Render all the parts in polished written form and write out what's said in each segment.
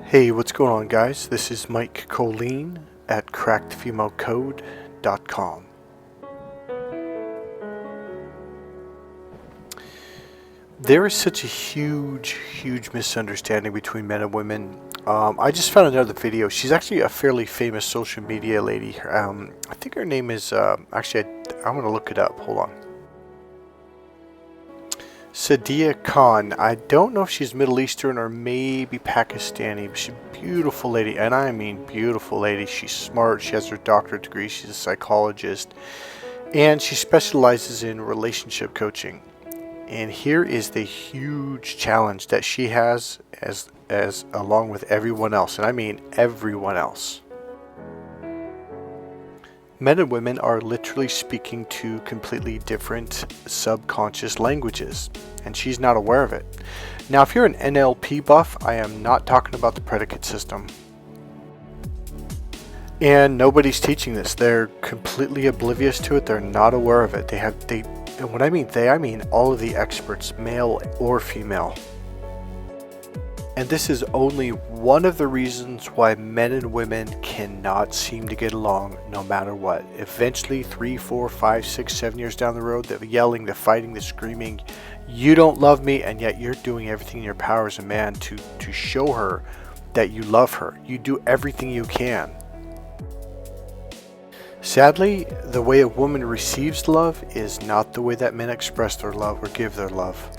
Hey, what's going on, guys? This is Mike Kollin at crackedfemalcode.com. There is such a huge misunderstanding between men and women. I just found another video. She's actually a fairly famous social media lady. I think her name is, I'm going to look it up. Hold on. Seduction. I don't know if she's Middle Eastern or maybe Pakistani, but she's a beautiful lady, and I mean beautiful lady. She's smart, she has her doctorate degree, she's a psychologist, and she specializes in relationship coaching. And here is the huge challenge that she has as along with everyone else, and I mean everyone else. Men and women are literally speaking two completely different subconscious languages, and she's not aware of it. Now, if you're an NLP buff, I am not talking about the predicate system. And nobody's teaching this. They're completely oblivious to it. They're not aware of it. And when I mean they, I mean all of the experts, male or female. And this is only one of the reasons why men and women cannot seem to get along no matter what. Eventually, 3, 4, 5, 6, 7 years down the road, the yelling, the fighting, the screaming, you don't love me, and yet you're doing everything in your power as a man to show her that you love her. You do everything you can. Sadly, the way a woman receives love is not the way that men express their love or give their love.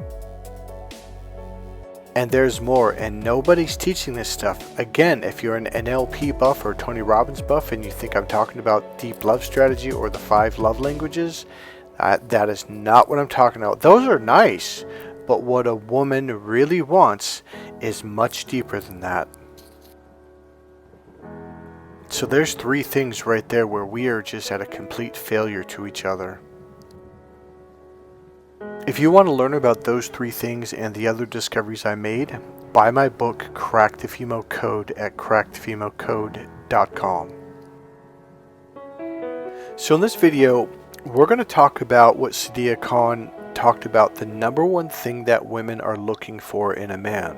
And there's more, and nobody's teaching this stuff. Again, if you're an NLP buff or Tony Robbins buff and you think I'm talking about deep love strategy or the 5 love languages, that is not what I'm talking about. Those are nice, but what a woman really wants is much deeper than that. So there's 3 things right there where we are just at a complete failure to each other. If you want to learn about those 3 things and the other discoveries I made, buy my book, Crack the Female Code, at crackedfemalcode.com. So in this video, we're going to talk about what Sadia Khan talked about, the number one thing that women are looking for in a man.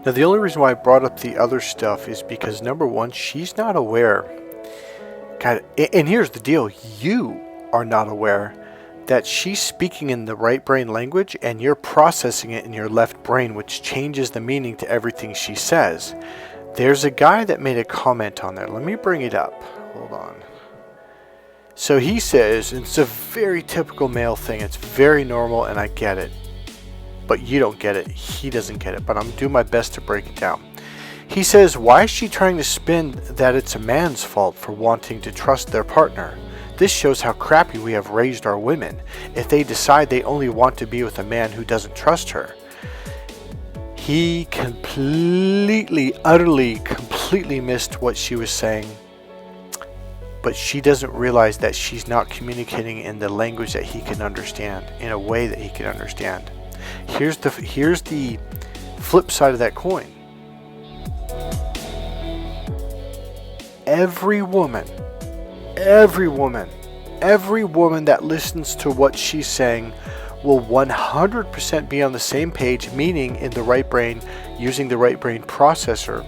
Now, the only reason why I brought up the other stuff is because, number one, she's not aware. God, and here's the deal. You are not aware that she's speaking in the right brain language and you're processing it in your left brain, which changes the meaning to everything she says. There's a guy that made a comment on there. Let me bring it up. Hold on. So he says, it's a very typical male thing. It's very normal and I get it. But you don't get it. He doesn't get it. But I'm doing my best to break it down. He says, why is she trying to spin that it's a man's fault for wanting to trust their partner? This shows how crappy we have raised our women if they decide they only want to be with a man who doesn't trust her. He completely missed what she was saying, but she doesn't realize that she's not communicating in the language that he can understand, in a way that he can understand. Here's the flip side of that coin. Every woman that listens to what she's saying will 100% be on the same page, meaning in the right brain, using the right brain processor,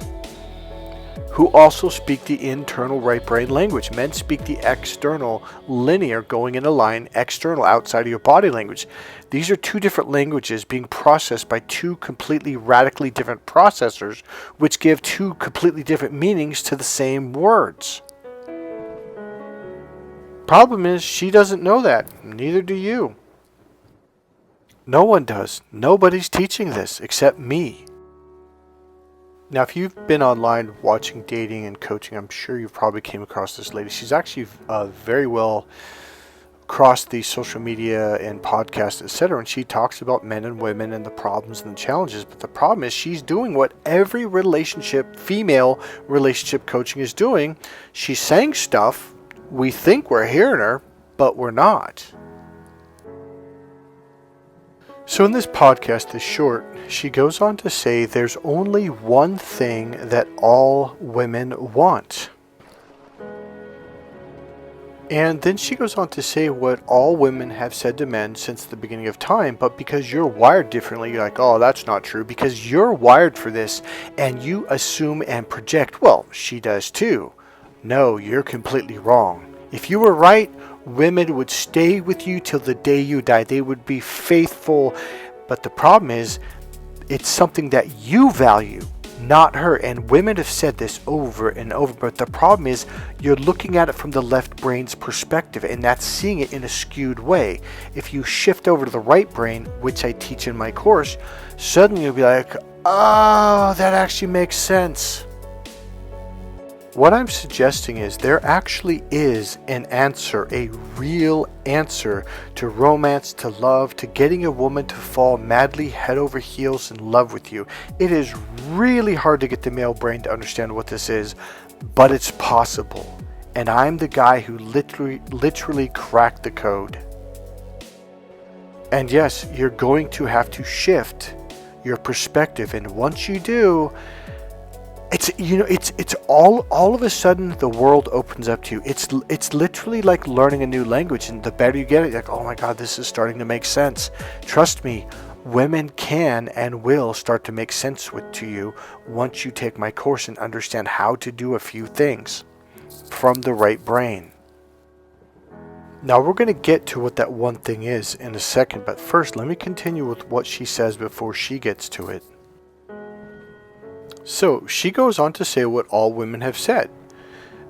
who also speak the internal right brain language. Men speak the external, linear, going in a line, external, outside of your body language. These are 2 different languages being processed by 2 completely radically different processors, which give 2 completely different meanings to the same words. Problem is, she doesn't know that. Neither do you. No one does. Nobody's teaching this except me. Now, if you've been online watching dating and coaching, I'm sure you've probably came across this lady. She's actually very well across the social media and podcasts, etc. And she talks about men and women and the problems and the challenges. But the problem is she's doing what every female relationship coaching is doing. She's saying stuff. We think we're hearing her, but we're not. So in this podcast, this short, she goes on to say there's only one thing that all women want. And then she goes on to say what all women have said to men since the beginning of time, but because you're wired differently, you're like, oh, that's not true, because you're wired for this, and you assume and project, well, she does too. No, you're completely wrong. If you were right, women would stay with you till the day you die. They would be faithful, but the problem is, it's something that you value, not her. And women have said this over and over, but the problem is you're looking at it from the left brain's perspective, and that's seeing it in a skewed way. If you shift over to the right brain, which I teach in my course, suddenly you'll be like, oh, that actually makes sense. What I'm suggesting is there actually is an answer, a real answer to romance, to love, to getting a woman to fall madly head over heels in love with you. It is really hard to get the male brain to understand what this is, but it's possible. And I'm the guy who literally cracked the code. And yes, you're going to have to shift your perspective, and once you do, it's all of a sudden the world opens up to you. It's literally like learning a new language, and the better you get it, like, oh my God, this is starting to make sense. Trust me, women can and will start to make sense to you once you take my course and understand how to do a few things from the right brain. Now we're going to get to what that one thing is in a second, but first let me continue with what she says before she gets to it. So she goes on to say what all women have said,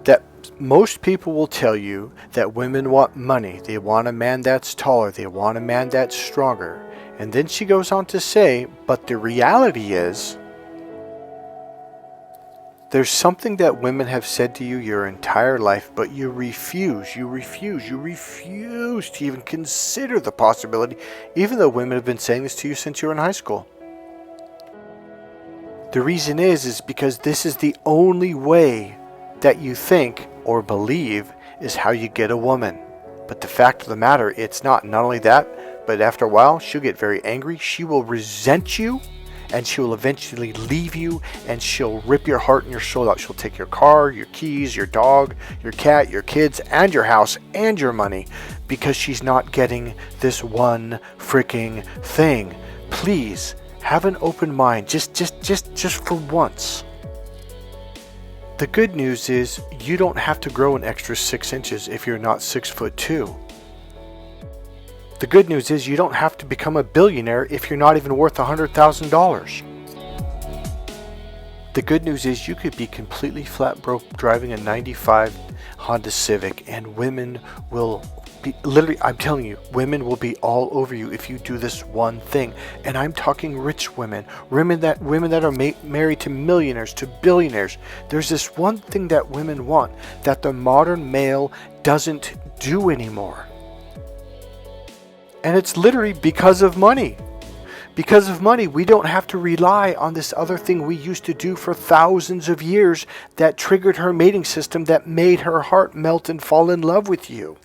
that most people will tell you that women want money, they want a man that's taller, they want a man that's stronger. And then she goes on to say, but the reality is, there's something that women have said to you your entire life, but you refuse to even consider the possibility, even though women have been saying this to you since you were in high school. The reason is because this is the only way that you think or believe is how you get a woman. But the fact of the matter, it's not. Not only that, but after a while, she'll get very angry. She will resent you, and she will eventually leave you, and she'll rip your heart and your soul out. She'll take your car, your keys, your dog, your cat, your kids, and your house, and your money, because she's not getting this one freaking thing. Please, have an open mind, just for once. The good news is you don't have to grow an extra 6 inches if you're not 6'2". The good news is you don't have to become a billionaire if you're not even worth $100,000. The good news is you could be completely flat broke driving a 95 Honda Civic, and women will be, literally, I'm telling you, women will be all over you if you do this one thing. And I'm talking rich women that are married to millionaires, to billionaires. There's this one thing that women want that the modern male doesn't do anymore. And it's literally because of money. Because of money, we don't have to rely on this other thing we used to do for thousands of years that triggered her mating system, that made her heart melt and fall in love with you.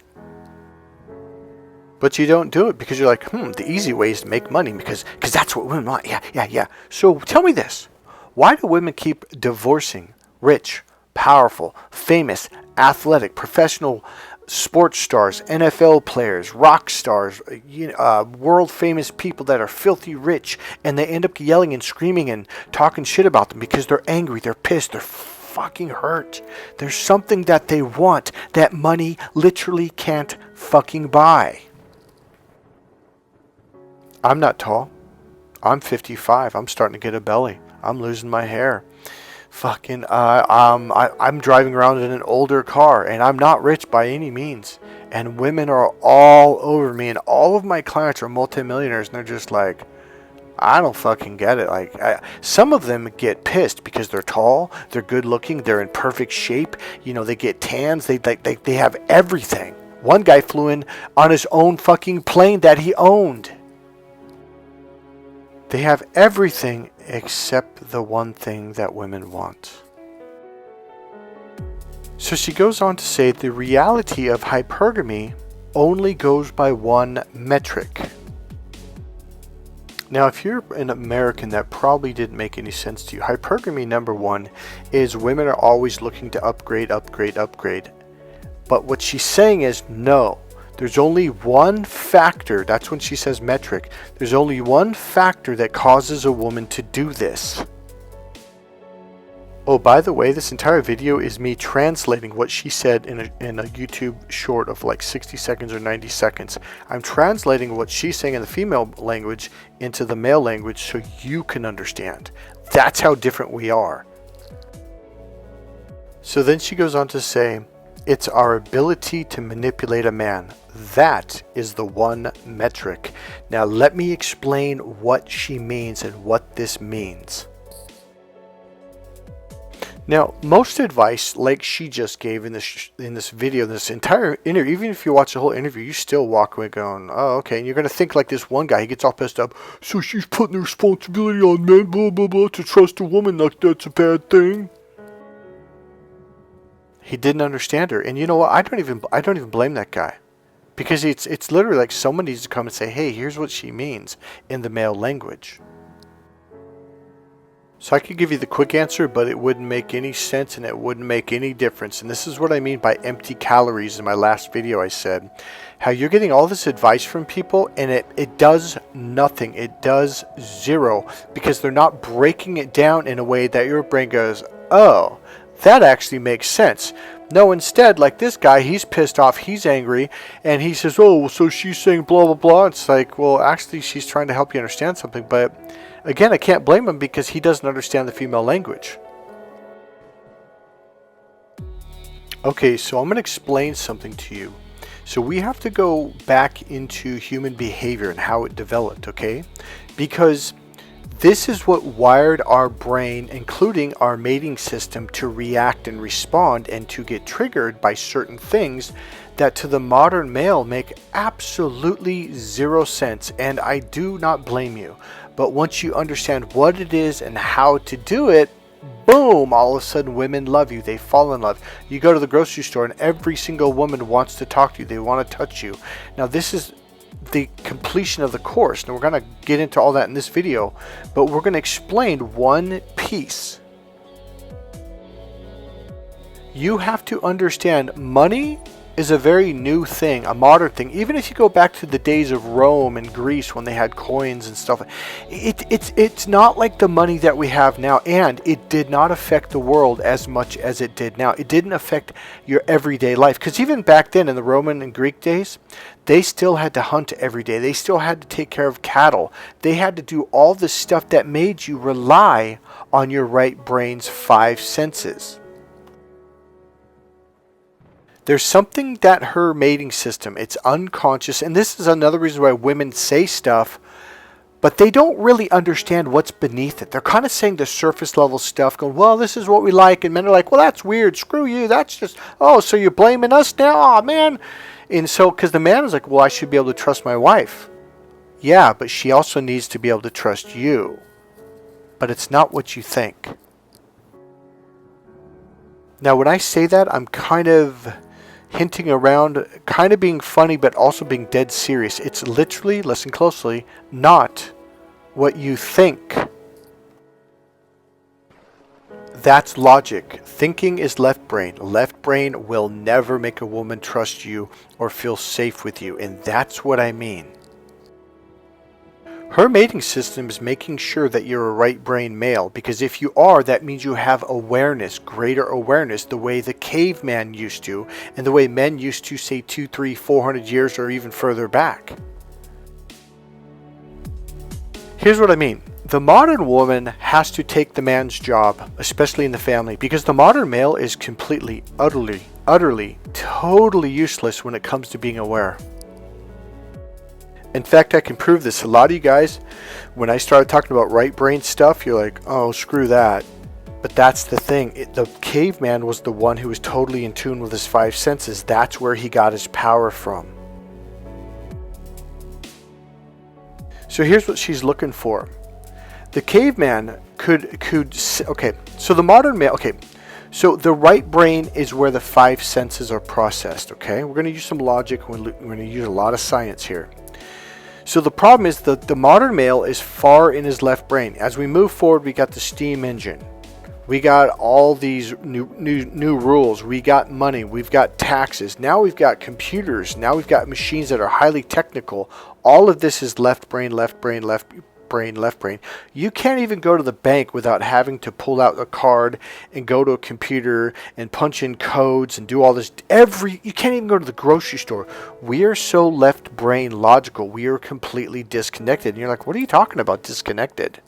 But you don't do it because you're like, the easy way is to make money because that's what women want. Yeah. So tell me this. Why do women keep divorcing rich, powerful, famous, athletic, professional sports stars, NFL players, rock stars, world famous people that are filthy rich, and they end up yelling and screaming and talking shit about them because they're angry, they're pissed, they're fucking hurt. There's something that they want that money literally can't fucking buy. I'm not tall. I'm 55. I'm starting to get a belly. I'm losing my hair. I'm driving around in an older car, and I'm not rich by any means. And women are all over me, and all of my clients are multimillionaires, and they're just like, I don't fucking get it. Some of them get pissed because they're tall, they're good looking, they're in perfect shape. They get tans. They have everything. One guy flew in on his own fucking plane that he owned. They have everything except the one thing that women want. So she goes on to say the reality of hypergamy only goes by one metric. Now, if you're an American, that probably didn't make any sense to you. Hypergamy, number one, is women are always looking to upgrade. But what she's saying is no. There's only one factor. That's when she says metric. There's only one factor that causes a woman to do this. Oh, by the way, this entire video is me translating what she said in a YouTube short of like 60 seconds or 90 seconds. I'm translating what she's saying in the female language into the male language so you can understand. That's how different we are. So then she goes on to say, it's our ability to manipulate a man. That is the one metric. Now let me explain what she means and what this means. Now, most advice, like she just gave in this video, this entire interview, even if you watch the whole interview, you still walk away going, oh, okay. And you're going to think like this one guy, he gets all pissed up. So she's putting the responsibility on men, blah, blah, blah, to trust a woman like that's a bad thing. He didn't understand her. And you know what? I don't even blame that guy. Because it's literally like someone needs to come and say, hey, here's what she means in the male language. So I could give you the quick answer, but it wouldn't make any sense and it wouldn't make any difference. And this is what I mean by empty calories. In my last video I said how you're getting all this advice from people and it does nothing. It does zero because they're not breaking it down in a way that your brain goes, oh, that actually makes sense. No, instead, like this guy, he's pissed off, he's angry, and he says, oh, so she's saying blah, blah, blah. It's like, well, actually, she's trying to help you understand something. But again, I can't blame him because he doesn't understand the female language. Okay, so I'm going to explain something to you. So we have to go back into human behavior and how it developed, okay? Because this is what wired our brain, including our mating system, to react and respond and to get triggered by certain things that to the modern male make absolutely zero sense. And I do not blame you. But once you understand what it is and how to do it, boom, all of a sudden women love you. They fall in love. You go to the grocery store and every single woman wants to talk to you. They want to touch you. Now this is the completion of the course. And we're going to get into all that in this video. But we're going to explain one piece. You have to understand money is a very new thing, a modern thing. Even if you go back to the days of Rome and Greece when they had coins and stuff, it's not like the money that we have now, and it did not affect the world as much as it did now. It didn't affect your everyday life, because even back then in the Roman and Greek days, they still had to hunt every day. They still had to take care of cattle. They had to do all the stuff that made you rely on your right brain's 5 senses. There's something that her mating system, it's unconscious, and this is another reason why women say stuff, but they don't really understand what's beneath it. They're kind of saying the surface level stuff, going, well, this is what we like, and men are like, well, that's weird, screw you, that's just, oh, so you're blaming us now, oh, man. And so, because the man is like, well, I should be able to trust my wife. Yeah, but she also needs to be able to trust you. But it's not what you think. Now, when I say that, I'm kind of hinting around, kind of being funny, but also being dead serious. It's literally, listen closely, not what you think. That's logic. Thinking is left brain. Left brain will never make a woman trust you or feel safe with you, and that's what I mean. Her mating system is making sure that you're a right brain male, because if you are, that means you have awareness, greater awareness, the way the caveman used to, and the way men used to, say, 200, 300, 400 years or even further back. Here's what I mean. The modern woman has to take the man's job, especially in the family, because the modern male is completely, utterly, totally useless when it comes to being aware. In fact, I can prove this. A lot of you guys, when I started talking about right brain stuff, you're like, oh, screw that. But that's the thing. The caveman was the one who was totally in tune with his 5 senses. That's where he got his power from. So here's what she's looking for. The caveman could okay, so the modern male, okay, so the right brain is where the 5 senses are processed, okay? We're going to use some logic. We're going to use a lot of science here. So the problem is that the modern male is far in his left brain. As we move forward, we got the steam engine, We got all these new rules. We got money. We've got taxes. Now we've got computers. Now we've got machines that are highly technical. All of this is left brain, left brain, left brain, left brain. You can't even go to the bank without having to pull out a card and go to a computer and punch in codes and do all this. You can't even go to the grocery store. We are so left brain logical. We are completely disconnected. And you're like, what are you talking about, disconnected?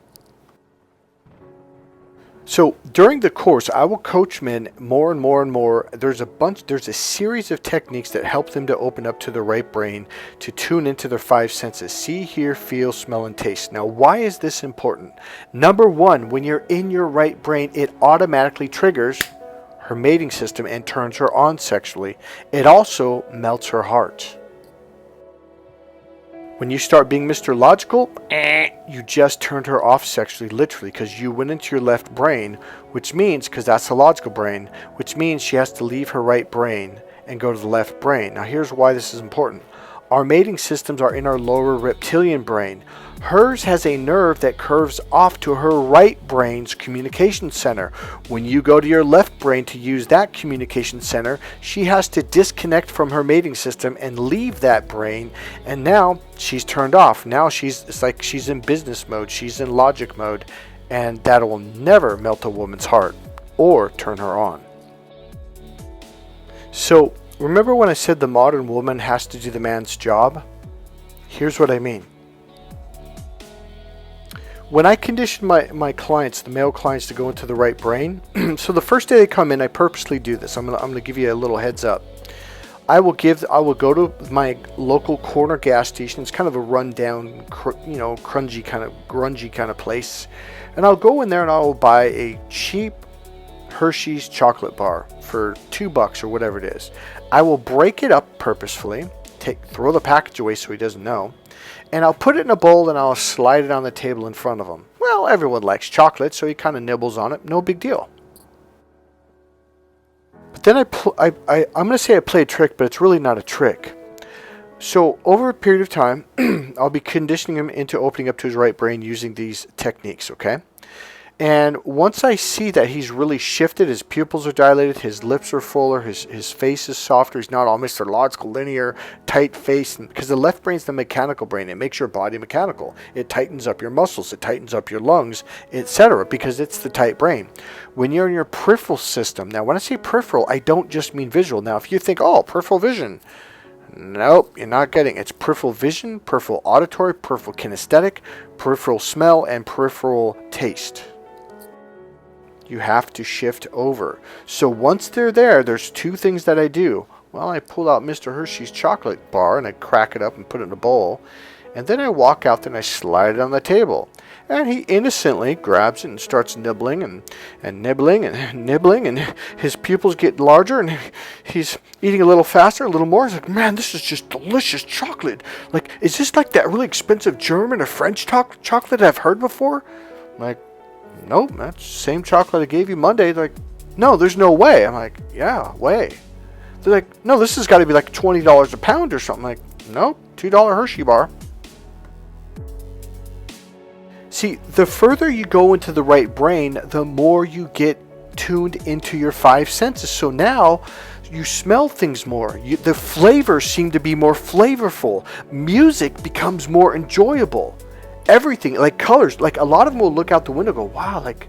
So during the course, I will coach men more and more and more. There's a series of techniques that help them to open up to the right brain, to tune into their 5 senses: see, hear, feel, smell, and taste. Now, why is this important? Number one, when you're in your right brain, it automatically triggers her mating system and turns her on sexually. It also melts her heart. When you start being Mr. Logical, you just turned her off sexually, literally, because you went into your left brain, which means, because that's the logical brain, which means she has to leave her right brain and go to the left brain. Now, here's why this is important. Our mating systems are in our lower reptilian brain. Hers has a nerve that curves off to her right brain's communication center. When you go to your left brain to use that communication center, she has to disconnect from her mating system and leave that brain, and now she's turned off. Now it's like she's in business mode, she's in logic mode, and that will never melt a woman's heart or turn her on. So, remember when I said the modern woman has to do the man's job? Here's what I mean. When I condition my clients, the male clients, to go into the right brain, so the first day they come in, I purposely do this. I'm gonna give you a little heads up. I will go to my local corner gas station. It's kind of a rundown, grungy kind of place, and I'll go in there and I'll buy a cheap Hershey's chocolate bar for $2 or whatever it is. I will break it up purposefully, throw the package away so he doesn't know, and I'll put it in a bowl and I'll slide it on the table in front of him. Well, everyone likes chocolate, so he kind of nibbles on it. No big deal. But then I'm going to say I play a trick, but it's really not a trick. So over a period of time, I'll be conditioning him into opening up to his right brain using these techniques, okay? And once I see that he's really shifted, his pupils are dilated, his lips are fuller, his face is softer, he's not all Mr. Logical, linear, tight face, because the left brain's the mechanical brain. It makes your body mechanical. It tightens up your muscles, it tightens up your lungs, etc., because it's the tight brain. When you're in your peripheral system, now when I say peripheral, I don't just mean visual. Now if you think, oh, peripheral vision, nope, you're not getting it. It's peripheral vision, peripheral auditory, peripheral kinesthetic, peripheral smell, and peripheral taste. You have to shift over. So once they're there, there's two things that I do. Well, I pull out Mr. Hershey's chocolate bar and I crack it up and put it in a bowl. And then I walk out there and I slide it on the table. And he innocently grabs it and starts nibbling and nibbling and nibbling. And his pupils get larger and he's eating a little faster, a little more. He's like, man, this is just delicious chocolate. Like, is this like that really expensive German or French chocolate I've heard before? I'm like, nope, that's the same chocolate I gave you Monday. They're like, no, there's no way. I'm like, yeah, way. They're like, no, this has got to be like $20 a pound or something. I'm like, nope, $2 Hershey bar. See, the further you go into the right brain, the more you get tuned into your 5 senses. So now you smell things more. The flavors seem to be more flavorful. Music becomes more enjoyable. Everything, like colors, like a lot of them will look out the window and go, wow, like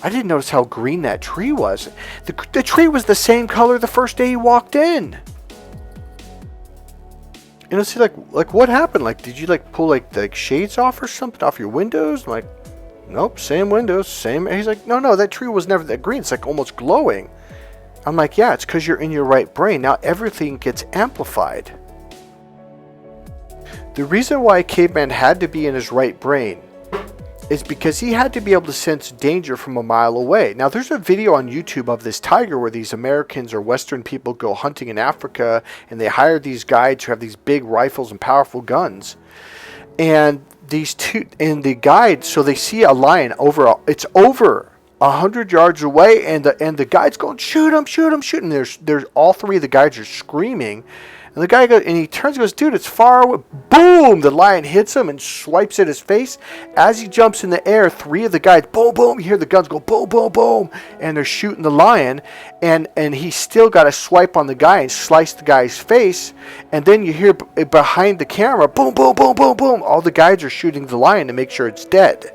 I didn't notice how green that tree was. The tree was the same color the first day you walked in. And it's like what happened? Like, did you like pull like the shades off or something off your windows? I'm like, nope, same windows, same. And he's like, no, that tree was never that green. It's like almost glowing. I'm like, yeah, it's because you're in your right brain. Now everything gets amplified. The reason why a caveman had to be in his right brain is because he had to be able to sense danger from a mile away. Now, there's a video on YouTube of this tiger where these Americans or Western people go hunting in Africa, and they hire these guides who have these big rifles and powerful guns. And the guides, so they see a lion it's over 100 yards away, and the guide's going, shoot him, shoot him, shoot him. There's all three of the guides are screaming. And the guy goes, and he turns and goes, dude, it's far away. Boom! The lion hits him and swipes at his face. As he jumps in the air, 3 of the guys, boom, boom. You hear the guns go, boom, boom, boom. And they're shooting the lion. And he still got a swipe on the guy and slice the guy's face. And then you hear behind the camera, boom, boom, boom, boom, boom. All the guys are shooting the lion to make sure it's dead.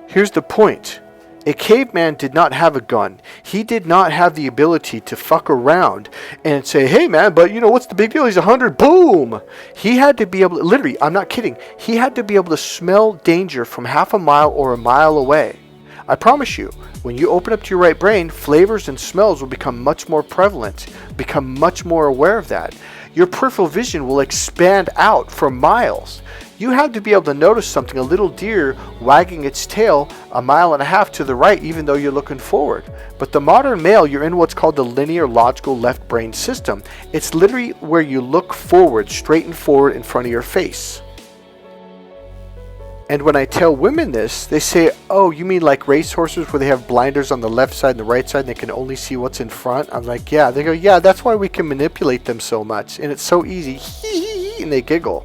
Here's the point. A caveman did not have a gun. He did not have the ability to fuck around and say, hey man, but you know, what's the big deal? He's 100, boom! He had to be able to, literally, I'm not kidding, he had to be able to smell danger from half a mile or a mile away. I promise you, when you open up to your right brain, flavors and smells will become much more prevalent, become much more aware of that. Your peripheral vision will expand out for miles. You have to be able to notice something, a little deer wagging its tail 1.5 miles to the right, even though you're looking forward. But the modern male, you're in what's called the linear logical left brain system. It's literally where you look forward, straight and forward in front of your face. And when I tell women this, they say, oh, you mean like racehorses where they have blinders on the left side and the right side and they can only see what's in front? I'm like, yeah. They go, yeah, that's why we can manipulate them so much. And it's so easy. And they giggle.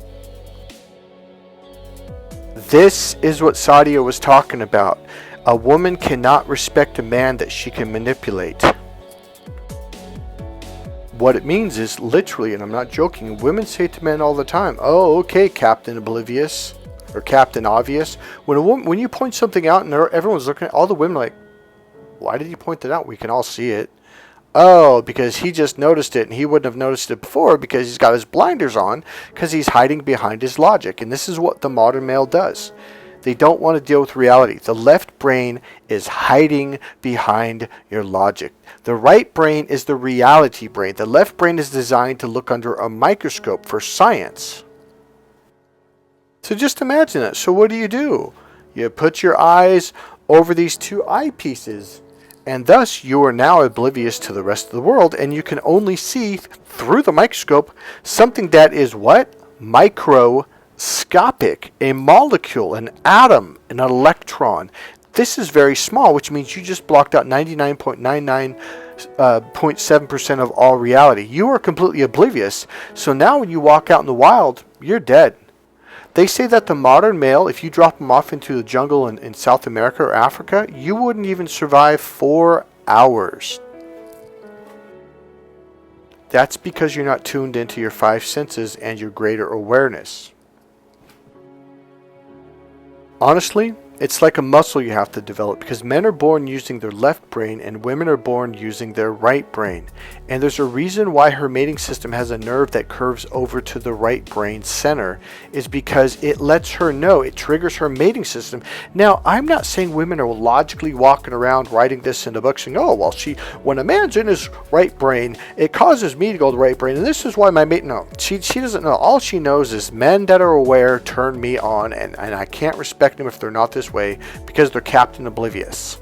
This is what Sadia was talking about. A woman cannot respect a man that she can manipulate. What it means is literally, and I'm not joking, women say to men all the time, oh, okay, Captain Oblivious, or Captain Obvious. When you point something out and everyone's looking at all the women like, why did you point it out? We can all see it. Oh, because he just noticed it and he wouldn't have noticed it before because he's got his blinders on because he's hiding behind his logic. And this is what the modern male does. They don't want to deal with reality. The left brain is hiding behind your logic. The right brain is the reality brain. The left brain is designed to look under a microscope for science. So just imagine it. So what do? You put your eyes over these 2 eyepieces. And thus you are now oblivious to the rest of the world, and you can only see through the microscope something that is what? Microscopic. A molecule, an atom, an electron. This is very small, which means you just blocked out 99.99.7% of all reality. You are completely oblivious. So now when you walk out in the wild, you're dead. They say that the modern male, if you drop him off into the jungle in South America or Africa, you wouldn't even survive 4 hours. That's because you're not tuned into your 5 senses and your greater awareness. Honestly, it's like a muscle you have to develop because men are born using their left brain and women are born using their right brain. And there's a reason why her mating system has a nerve that curves over to the right brain center is because it lets her know, it triggers her mating system. Now, I'm not saying women are logically walking around writing this in a book saying, oh, well, when a man's in his right brain, it causes me to go to the right brain. And this is why my mate, no, she doesn't know. All she knows is men that are aware turn me on and I can't respect them if they're not this way because they're Captain Oblivious.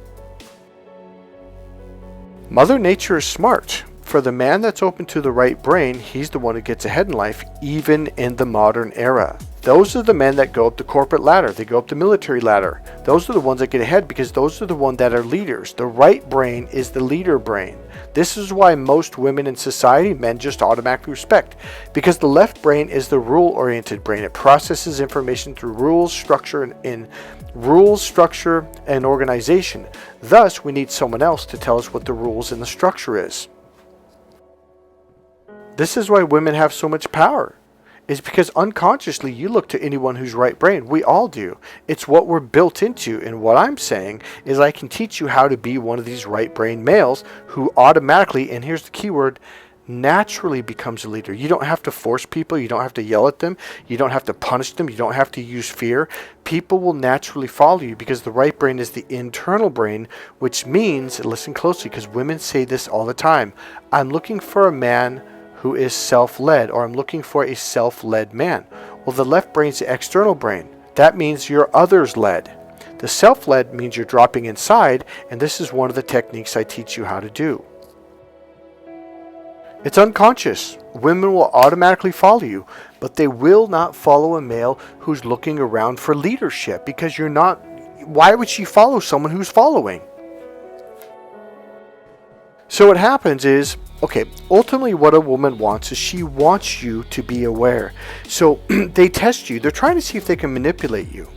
Mother Nature is smart. For the man that's open to the right brain, he's the one who gets ahead in life, even in the modern era. Those are the men that go up the corporate ladder. They go up the military ladder. Those are the ones that get ahead because those are the ones that are leaders. The right brain is the leader brain. This is why most women in society, men just automatically respect. Because the left brain is the rule-oriented brain. It processes information through rules, structure, and organization. Thus, we need someone else to tell us what the rules and the structure is. This is why women have so much power. It's because unconsciously you look to anyone who's right brain. We all do. It's what we're built into. And what I'm saying is I can teach you how to be one of these right brain males who automatically, and here's the key word, naturally becomes a leader. You don't have to force people. You don't have to yell at them. You don't have to punish them. You don't have to use fear. People will naturally follow you because the right brain is the internal brain, which means, listen closely, because women say this all the time, I'm looking for a man who is self-led, or I'm looking for a self-led man. Well, the left brain's the external brain. That means you're others-led. The self-led means you're dropping inside, and this is one of the techniques I teach you how to do. It's unconscious. Women will automatically follow you, but they will not follow a male who's looking around for leadership because you're not. Why would she follow someone who's following? So what happens is, okay, ultimately what a woman wants is she wants you to be aware. So they test you. They're trying to see if they can manipulate you.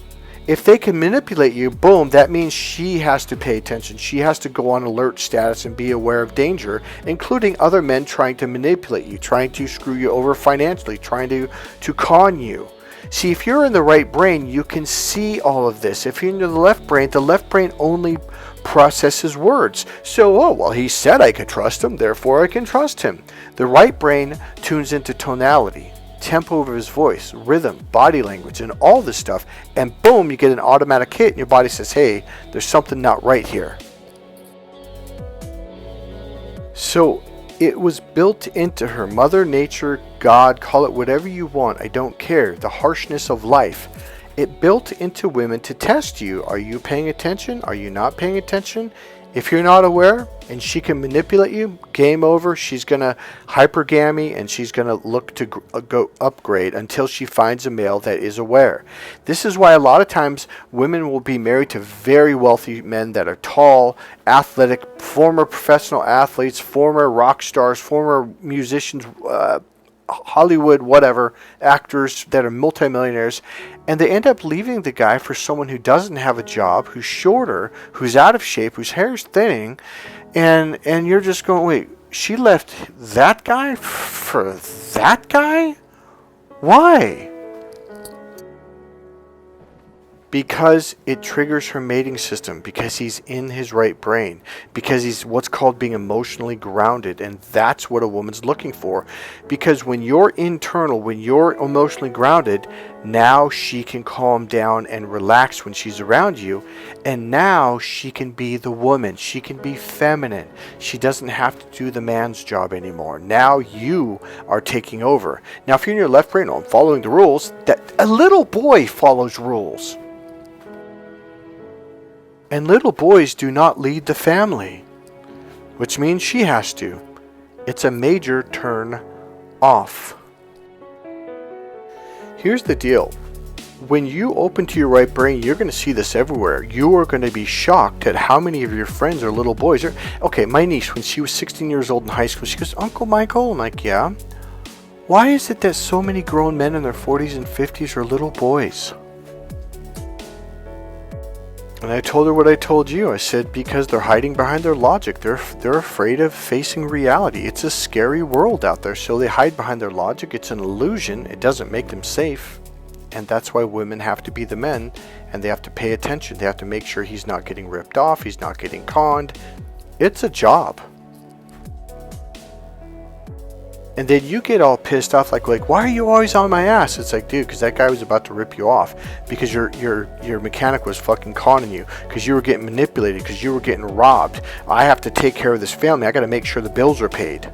If they can manipulate you, boom, that means she has to pay attention. She has to go on alert status and be aware of danger, including other men trying to manipulate you, trying to screw you over financially, trying to con you. See, if you're in the right brain, you can see all of this. If you're in the left brain only processes words. So, oh, well, he said I could trust him, therefore I can trust him. The right brain tunes into tonality, tempo of his voice, rhythm, body language, and all this stuff, and boom, you get an automatic hit, and your body says, hey, there's something not right here. So it was built into her. Mother Nature, God, call it whatever you want, I don't care. The harshness of life. It built into women to test you. Are you paying attention? Are you not paying attention? If you're not aware and she can manipulate you, game over. She's going to hypergamy and she's going to look to go upgrade until she finds a male that is aware. This is why a lot of times women will be married to very wealthy men that are tall, athletic, former professional athletes, former rock stars, former musicians, Hollywood, whatever, actors that are multimillionaires, and they end up leaving the guy for someone who doesn't have a job, who's shorter, who's out of shape, whose hair's thinning, and you're just going, wait, she left that guy for that guy? Why? Because it triggers her mating system, because he's in his right brain, because he's what's called being emotionally grounded, and that's what a woman's looking for. Because when you're internal, when you're emotionally grounded, now she can calm down and relax when she's around you, and now she can be the woman, she can be feminine. She doesn't have to do the man's job anymore. Now you are taking over. Now if you're in your left brain, I'm following the rules, that a little boy follows rules. And little boys do not lead the family, which means she has to. It's a major turn off. Here's the deal. When you open to your right brain, you're going to see this everywhere. You are going to be shocked at how many of your friends are little boys. Okay, my niece, when she was 16 years old in high school, she goes, Uncle Michael? I'm like, yeah. Why is it that so many grown men in their 40s and 50s are little boys? And I told her what I told you. I said, because they're hiding behind their logic. They're afraid of facing reality. It's a scary world out there, so they hide behind their logic. It's an illusion. It doesn't make them safe. And that's why women have to be the men, and they have to pay attention. They have to make sure he's not getting ripped off. He's not getting conned. It's a job. And then you get all pissed off, like, why are you always on my ass? It's like, dude, because that guy was about to rip you off, because your mechanic was fucking conning you, because you were getting manipulated, because you were getting robbed. I have to take care of this family. I got to make sure the bills are paid.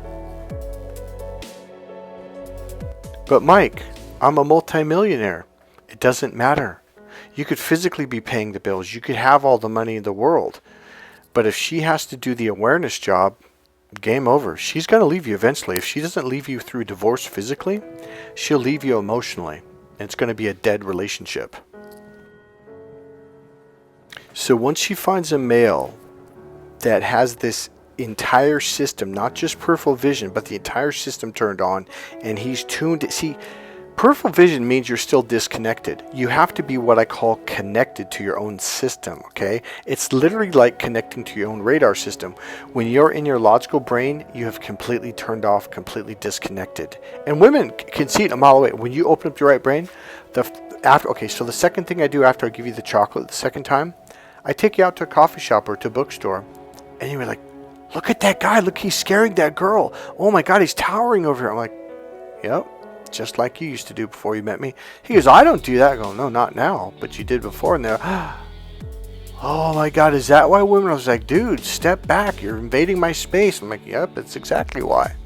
But Mike, I'm a multimillionaire. It doesn't matter. You could physically be paying the bills. You could have all the money in the world. But if she has to do the awareness job, game over. She's going to leave you eventually. If she doesn't leave you through divorce physically, she'll leave you emotionally. And it's going to be a dead relationship. So once she finds a male that has this entire system, not just peripheral vision, but the entire system turned on, and he's tuned. See, peripheral vision means you're still disconnected. You have to be what I call connected to your own system, okay? It's literally like connecting to your own radar system. When you're in your logical brain, you have completely turned off, completely disconnected. And women can see it a mile away. When you open up your right brain, so the second thing I do after I give you the chocolate the second time, I take you out to a coffee shop or to a bookstore, and you're like, look at that guy. Look, he's scaring that girl. Oh my God, he's towering over here. I'm like, yep. Just like you used to do before you met me. He goes, I don't do that. I go, no, not now, but you did before. And they're, oh my God, is that why women? I was like, dude, step back. You're invading my space. I'm like, yep, that's exactly why.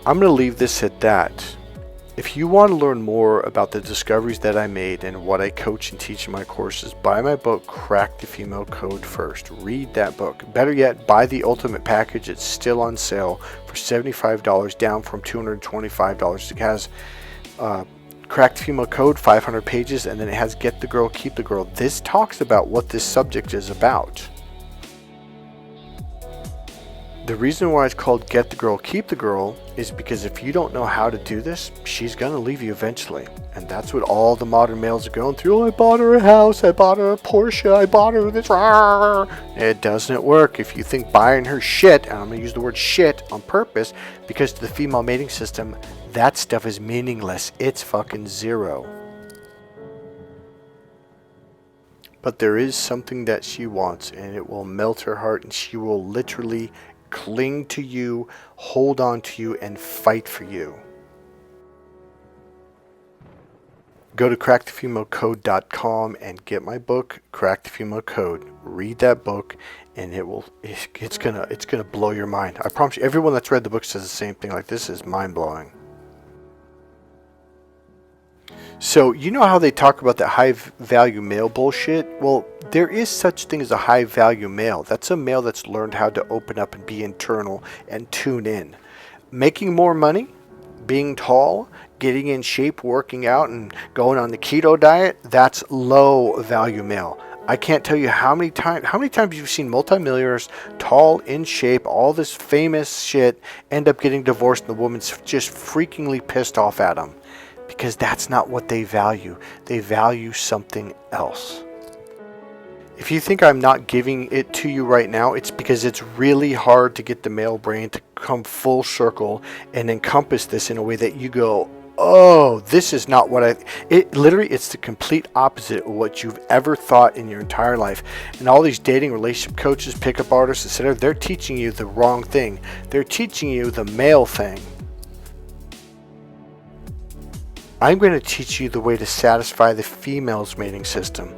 I'm going to leave this at that. If you want to learn more about the discoveries that I made and what I coach and teach in my courses, buy my book, Crack the Female Code first. Read that book. Better yet, buy the Ultimate Package. It's still on sale for $75, down from $225. It has Crack the Female Code, 500 pages, and then it has Get the Girl, Keep the Girl. This talks about what this subject is about. The reason why it's called Get the Girl, Keep the Girl is because if you don't know how to do this, she's going to leave you eventually. And that's what all the modern males are going through. Oh, I bought her a house, I bought her a Porsche, I bought her this. It doesn't work. If you think buying her shit, and I'm going to use the word shit on purpose, because to the female mating system, that stuff is meaningless. It's fucking zero. But there is something that she wants, and it will melt her heart, and she will literally cling to you, hold on to you, and fight for you. Go to crackthefemalecode.com and get my book, Crack the Female Code. Read that book, and it's gonna blow your mind. I promise you, everyone that's read the book says the same thing. Like, this is mind blowing. So, you know how they talk about that high value male bullshit? Well, there is such thing as a high value male. That's a male that's learned how to open up and be internal and tune in. Making more money, being tall, getting in shape, working out, and going on the keto diet, that's low value male. I can't tell you how many times you've seen multimillionaires, tall, in shape, all this famous shit, end up getting divorced, and the woman's just freakingly pissed off at them. Because that's not what they value. They value something else. If you think I'm not giving it to you right now, it's because it's really hard to get the male brain to come full circle and encompass this in a way that you go, oh, this is not what it's the complete opposite of what you've ever thought in your entire life. And all these dating, relationship coaches, pickup artists, etc., they're teaching you the wrong thing. They're teaching you the male thing. I'm going to teach you the way to satisfy the female's mating system.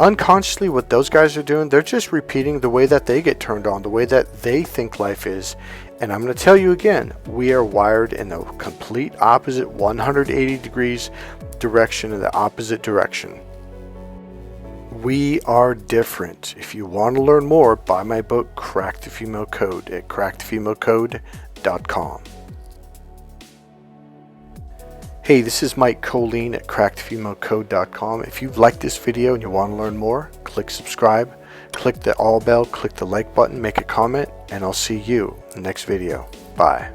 Unconsciously, what those guys are doing, they're just repeating the way that they get turned on, the way that they think life is. And I'm going to tell you again, we are wired in the complete opposite 180 degrees direction, in the opposite direction. We are different. If you want to learn more, buy my book, Crack the Female Code, at crackthefemalecode.com. Hey, this is Mike Kollin at crackthefemalecode.com. If you've liked this video and you want to learn more, click subscribe, click the all bell, click the like button, make a comment, and I'll see you in the next video. Bye.